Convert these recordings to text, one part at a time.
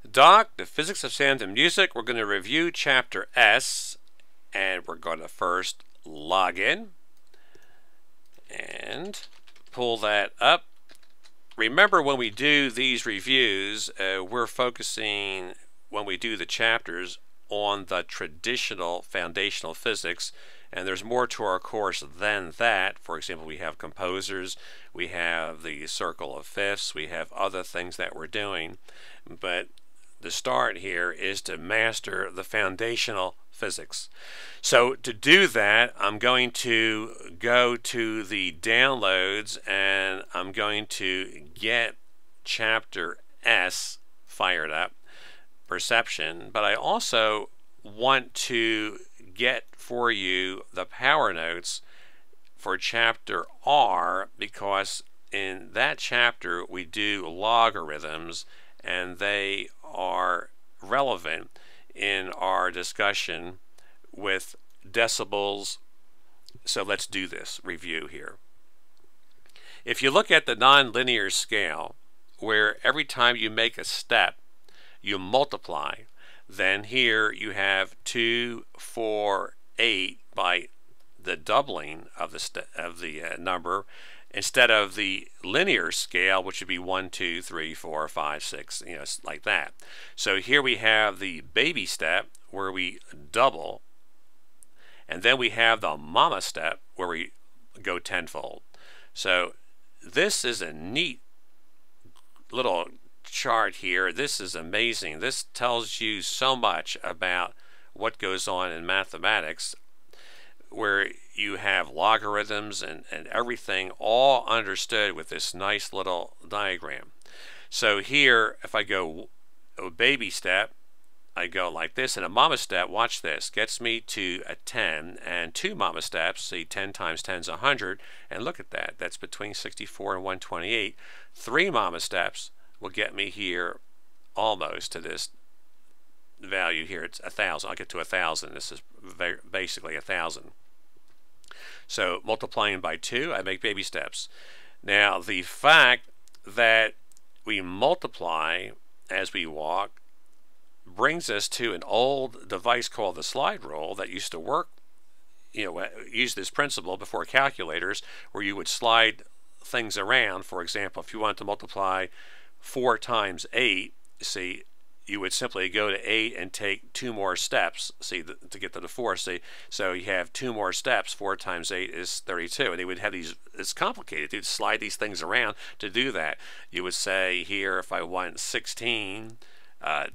Doc, the physics of sound and music. We're going to review chapter S, and we're going to first log in and pull that up. Remember, when we do these reviews, we're focusing, when we do the chapters, on the traditional foundational physics, and there's more to our course than that. For example, we have composers, we have the circle of fifths, we have other things that we're doing, but the start here is to master the foundational physics. So to do that, I'm going to go to the downloads and I'm going to get chapter S fired up, perception, but I also want to get for you the power notes for chapter R, because in that chapter we do logarithms and they are relevant in our discussion with decibels. So let's do this review here. If you look at the nonlinear scale, where every time you make a step you multiply, then here you have 2, 4, 8 by the doubling of the number, instead of the linear scale, which would be 1, 2, 3, 4, 5, 6, like that. So here we have the baby step where we double, and then we have the mama step where we go tenfold. So this is a neat little chart here. This is amazing. This tells you so much about what goes on in mathematics, where you have logarithms and everything all understood with this nice little diagram. So here, if I go a baby step, I go like this, and a mama step, watch this, gets me to a 10, and 2 mama steps, see 10 times 10 is 100, and look at that, that's between 64 and 128. 3 mama steps will get me here almost to this value here. It's 1,000. I'll get to 1,000. This is basically 1,000. So multiplying by 2, I make baby steps. Now the fact that we multiply as we walk brings us to an old device called the slide rule that used to work, use this principle before calculators, where you would slide things around. For example, if you wanted to multiply 4 times 8, see, you would simply go to 8 and take 2 more steps, see, to get to the 4. See, so you have 2 more steps. 4 times 8 is 32, and they would have these. It's complicated. You'd slide these things around to do that. You would say here, if I want 16,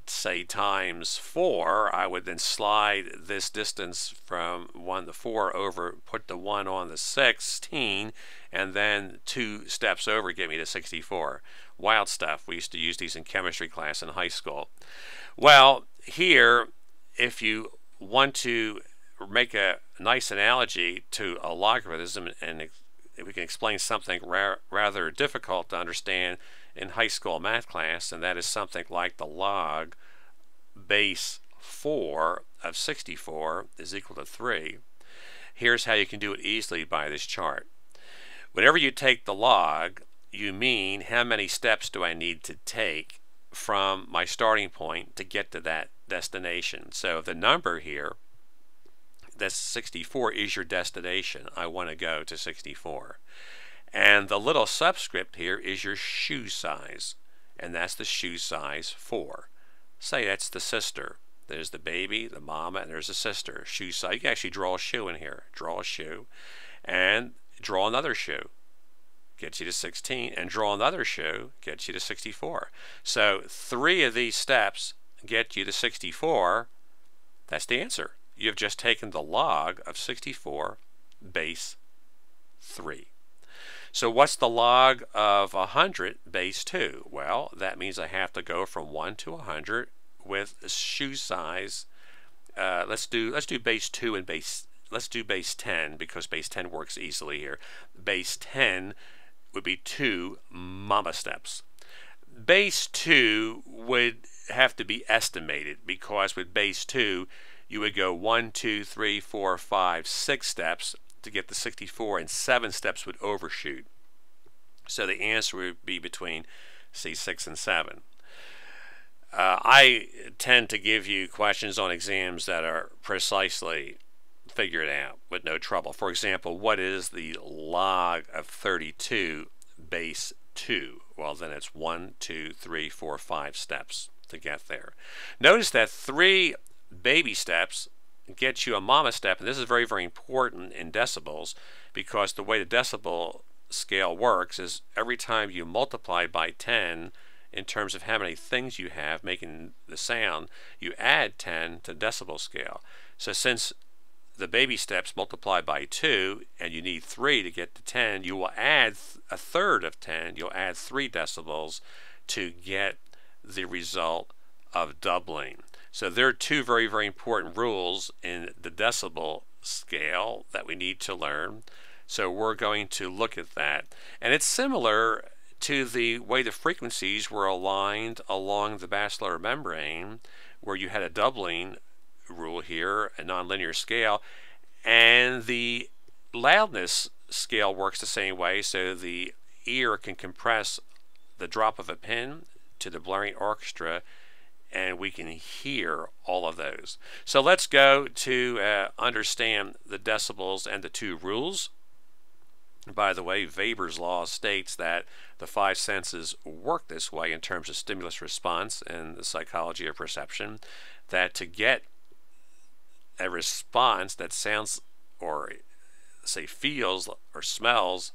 say times 4, I would then slide this distance from 1 to 4 over, put the 1 on the 16, and then 2 steps over get me to 64. Wild stuff. We used to use these in chemistry class in high school. Well, here, if you want to make a nice analogy to a logarithm, and we can explain something rather difficult to understand in high school math class, and that is something like the log base 4 of 64 is equal to 3. Here's how you can do it easily by this chart. Whenever you take the log, you mean how many steps do I need to take from my starting point to get to that destination. So the number here, that's 64, is your destination. I want to go to 64. And the little subscript here is your shoe size, and that's the shoe size 4. Say that's the sister. There's the baby, the mama, and there's a sister. Shoe size. You can actually draw a shoe in here. Draw a shoe, and draw another shoe. Gets you to 16, and draw another shoe, gets you to 64. So 3 of these steps get you to 64. That's the answer. You've just taken the log of 64 base 3. So what's the log of 100 base 2? Well, that means I have to go from 1 to 100 with shoe size. Let's do base 2 and let's do base 10, because base 10 works easily here. Base 10 would be 2 mama steps. Base 2 would have to be estimated, because with base 2 you would go 1, 2, 3, 4, 5, 6 steps to get to 64, and 7 steps would overshoot. So the answer would be between C6 and 7. I tend to give you questions on exams that are precisely figured out with no trouble. For example, what is the log of 32 base 2? Well, then it's 1, 2, 3, 4, 5 steps to get there. Notice that 3 baby steps get you a mama step, and this is very, very important in decibels, because the way the decibel scale works is every time you multiply by 10 in terms of how many things you have making the sound, you add 10 to decibel scale. So since the baby steps multiply by 2 and you need 3 to get to 10, you will add a third of 10. You'll add 3 decibels to get the result of doubling. So there are 2 very, very important rules in the decibel scale that we need to learn. So we're going to look at that. And it's similar to the way the frequencies were aligned along the basilar membrane, where you had a doubling rule here, a nonlinear scale, and the loudness scale works the same way. So the ear can compress the drop of a pin to the blaring orchestra, and we can hear all of those. So let's go to understand the decibels and the 2 rules. By the way, Weber's law states that the 5 senses work this way in terms of stimulus response and the psychology of perception, that to get a response that sounds or say feels or smells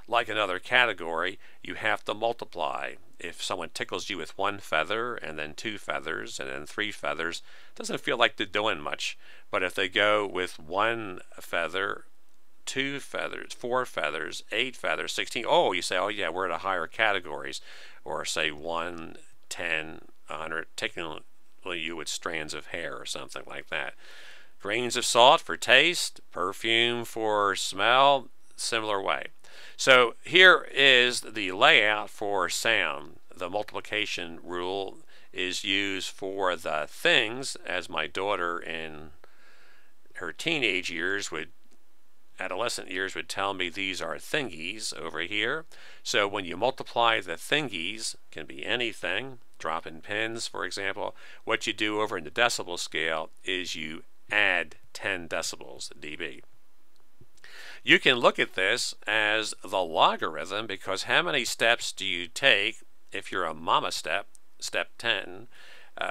like another category, you have to multiply. If someone tickles you with 1 feather and then 2 feathers and then 3 feathers, it doesn't feel like they're doing much. But if they go with 1 feather, 2 feathers, 4 feathers, 8 feathers, 16, oh, you say, oh yeah, we're at a higher categories. Or say 1, 10, 100, tickling you with strands of hair or something like that. Grains of salt for taste, perfume for smell, similar way. So here is the layout for sound. The multiplication rule is used for the things, as my daughter in her teenage years adolescent years would tell me, these are thingies over here. So when you multiply the thingies, can be anything, drop in pins for example, what you do over in the decibel scale is you add 10 decibels, dB. You can look at this as the logarithm, because how many steps do you take if you're a mama step, step 10,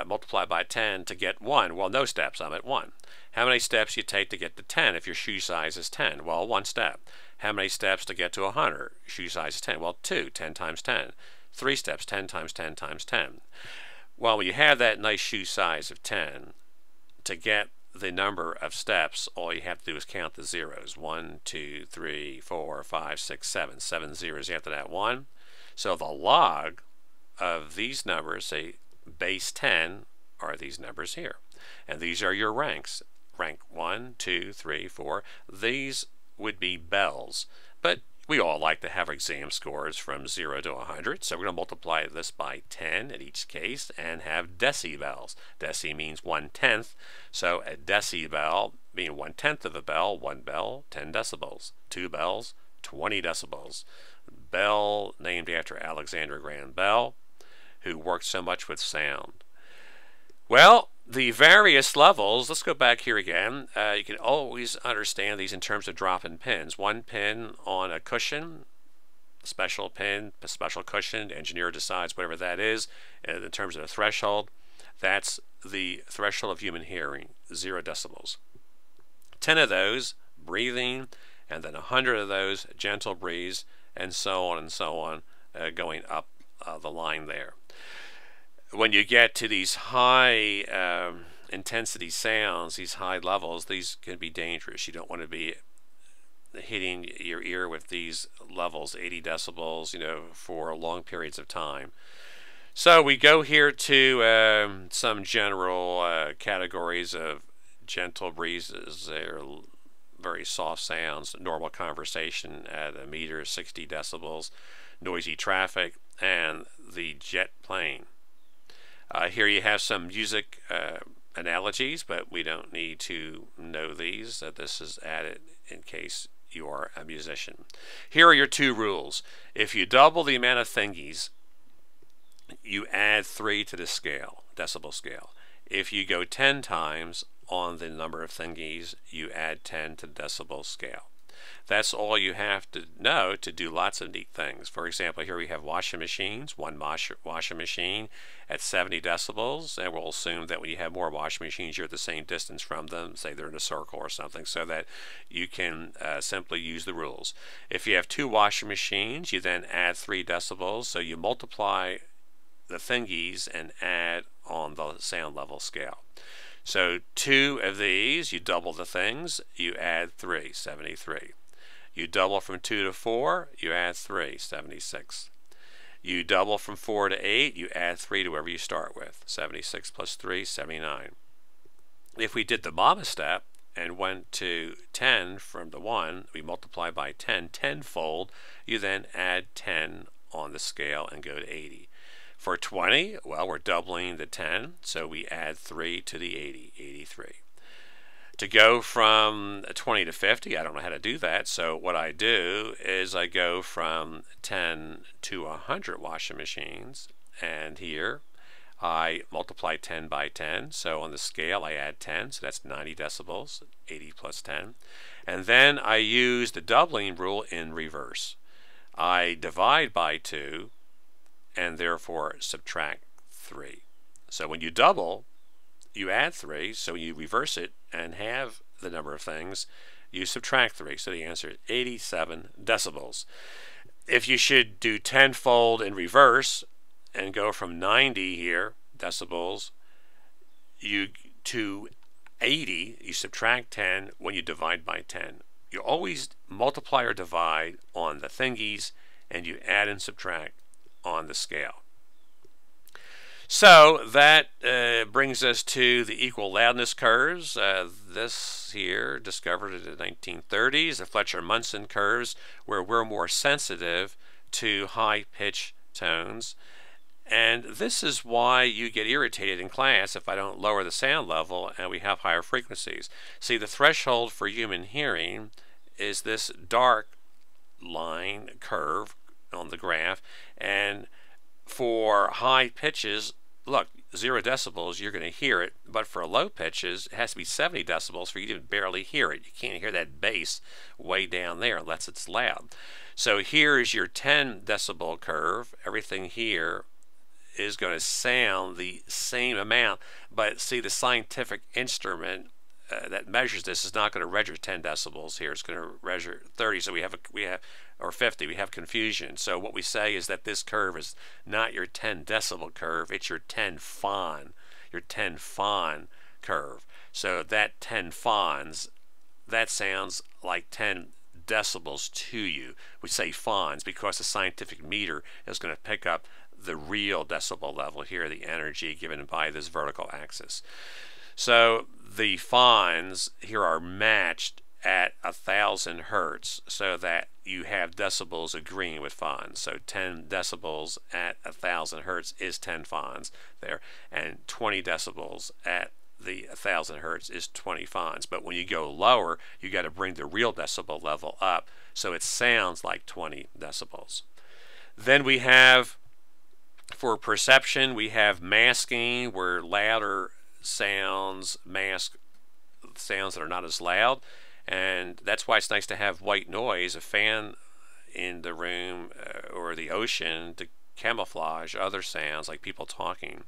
multiply by 10 to get 1? Well, no steps, I'm at 1. How many steps you take to get to 10 if your shoe size is 10? Well, 1 step. How many steps to get to 100? Shoe size is 10. Well, 2, 10 times 10. 3 steps, 10 times 10 times 10. Well, when you have that nice shoe size of 10, to get the number of steps, all you have to do is count the zeros. 1, 2, 3, 4, 5, 6, 7. 7 zeros after that 1. So the log of these numbers, say base 10, are these numbers here. And these are your ranks. Rank 1, 2, 3, 4. These would be bells. But we all like to have exam scores from 0 to 100, so we're going to multiply this by 10 in each case and have decibels. Deci means 1/10, so a decibel being 1/10 of a bell, 1 bell, 10 decibels. 2 bells, 20 decibels. Bell named after Alexander Graham Bell, who worked so much with sound. Well, the various levels, let's go back here again. You can always understand these in terms of drop-in pins. 1 pin on a cushion, special pin, a special cushion, the engineer decides whatever that is. In terms of a threshold, that's the threshold of human hearing, 0 decibels. 10 of those, breathing, and then 100 of those, gentle breeze, and so on, going up the line there. When you get to these high intensity sounds, these high levels, these can be dangerous. You don't want to be hitting your ear with these levels, 80 decibels, for long periods of time. So we go here to some general categories of gentle breezes. They're very soft sounds, normal conversation at a meter, 60 decibels, noisy traffic, and the jet plane. Here you have some music analogies, but we don't need to know these. This is added in case you are a musician. Here are your 2 rules. If you double the amount of thingies you add 3 to the scale, decibel scale. If you go 10 times on the number of thingies, you add 10 to the decibel scale. That's all you have to know to do lots of neat things. For example, here we have washing machines, one washing machine at 70 decibels, and we'll assume that when you have more washing machines, you're at the same distance from them, say they're in a circle or something, so that you can simply use the rules. If you have 2 washing machines, you then add 3 decibels, so you multiply the thingies and add on the sound level scale. So 2 of these, you double the things, you add 3, 73. You double from 2 to 4, you add 3, 76. You double from 4 to 8, you add 3 to wherever you start with, 76 plus 3, 79. If we did the mama step and went to 10 from the 1, we multiply by 10, tenfold, you then add 10 on the scale and go to 80. For 20, well, we're doubling the 10, so we add 3 to the 80, 83. To go from 20 to 50, I don't know how to do that, so what I do is I go from 10 to 100 washing machines, and here I multiply 10 by 10, so on the scale I add 10, so that's 90 decibels, 80 plus 10, and then I use the doubling rule in reverse. I divide by 2, and therefore subtract 3. So when you double, you add 3, so you reverse it and have the number of things, you subtract 3. So the answer is 87 decibels. If you should do tenfold in reverse and go from 90 here, decibels, to 80, you subtract 10 when you divide by 10. You always multiply or divide on the thingies, and you add and subtract on the scale. So that brings us to the equal loudness curves. This here, discovered in the 1930s, the Fletcher-Munson curves, where we're more sensitive to high-pitch tones. And this is why you get irritated in class if I don't lower the sound level and we have higher frequencies. See, the threshold for human hearing is this dark line curve on the graph, and for high pitches, look, 0 decibels, you're going to hear it, but for low pitches, it has to be 70 decibels for you to barely hear it. You can't hear that bass way down there unless it's loud. So here is your 10 decibel curve. Everything here is going to sound the same amount, but see, the scientific instrument that measures this is not going to measure 10 decibels here. It's going to measure 30. So we have or 50. We have confusion. So what we say is that this curve is not your 10 decibel curve. It's your 10 fon curve. So that 10 fons, that sounds like 10 decibels to you. We say fons because the scientific meter is going to pick up the real decibel level here, the energy given by this vertical axis. So the fons here are matched at 1,000 hertz so that you have decibels agreeing with fons. So 10 decibels at 1,000 hertz is 10 fons there, and 20 decibels at the 1,000 hertz is 20 fons. But when you go lower, you got to bring the real decibel level up so it sounds like 20 decibels. Then we have, for perception, we have masking, where louder sounds mask sounds that are not as loud, and that's why it's nice to have white noise, a fan in the room or the ocean, to camouflage other sounds like people talking.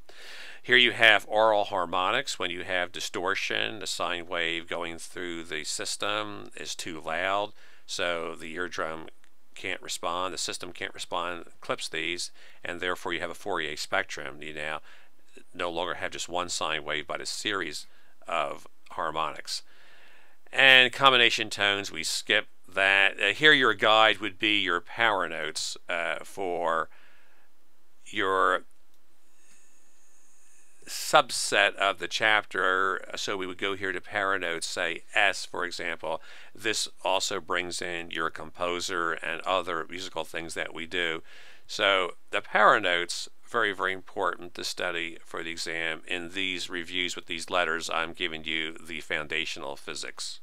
Here you have aural harmonics. When you have distortion, the sine wave going through the system is too loud, so the eardrum can't respond, the system can't respond, clips these, and therefore you have a Fourier spectrum. You now no longer have just one sine wave, but a series of harmonics. And combination tones, we skip that. Here your guide would be your power notes for your subset of the chapter. So we would go here to power notes, say S, for example. This also brings in your composer and other musical things that we do. So the power notes, very, very important to study for the exam. In these reviews with these letters, I'm giving you the foundational physics.